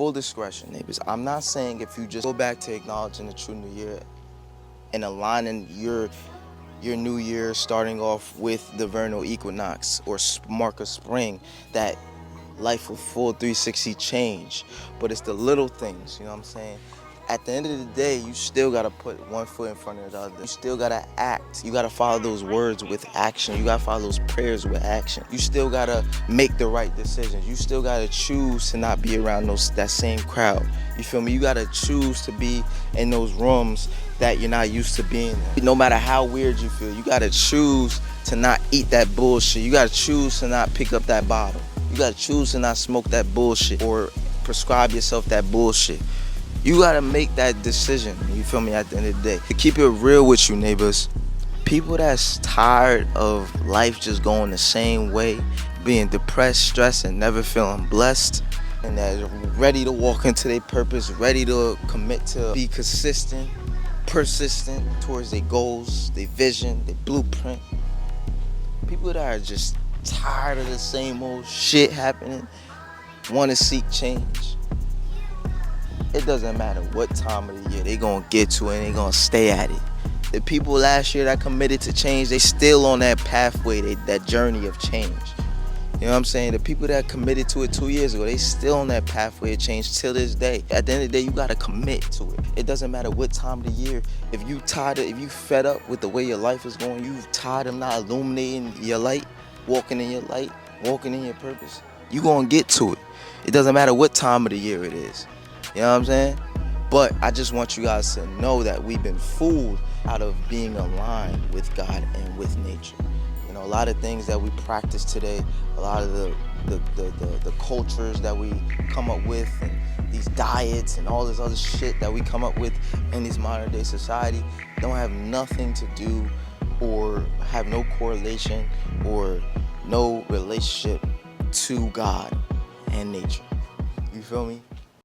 Full discretion, neighbors. I'm not saying if you just go back to acknowledging the true new year and aligning your new year starting off with the vernal equinox or mark of spring, that life will full 360 change. But it's the little things, you know what I'm saying? At the end of the day, you still gotta put one foot in front of the other. You still gotta act. You gotta follow those words with action. You gotta follow those prayers with action. You still gotta make the right decisions. You still gotta choose to not be around that same crowd. You feel me? You gotta choose to be in those rooms that you're not used to being in. No matter how weird you feel, you gotta choose to not eat that bullshit. You gotta choose to not pick up that bottle. You gotta choose to not smoke that bullshit or prescribe yourself that bullshit. You gotta make that decision, you feel me, at the end of the day. To keep it real with you, neighbors, people that's tired of life just going the same way, being depressed, stressed, and never feeling blessed, and that ready to walk into their purpose, ready to commit to be consistent, persistent towards their goals, their vision, their blueprint. People that are just tired of the same old shit happening, want to seek change. It doesn't matter what time of the year, they gonna get to it and they gonna stay at it. The people last year that committed to change, they still on that pathway, that journey of change. You know what I'm saying? The people that committed to it 2 years ago, they still on that pathway of change till this day. At the end of the day, you gotta commit to it. It doesn't matter what time of the year. If you fed up with the way your life is going, you tired of not illuminating your light, walking in your light, walking in your purpose, you gonna get to it. It doesn't matter what time of the year it is. You know what I'm saying? But I just want you guys to know that we've been fooled out of being aligned with God and with nature. You know, a lot of things that we practice today, a lot of the cultures that we come up with, and these diets and all this other shit that we come up with in this modern day society don't have nothing to do or have no correlation or no relationship to God and nature. You feel me?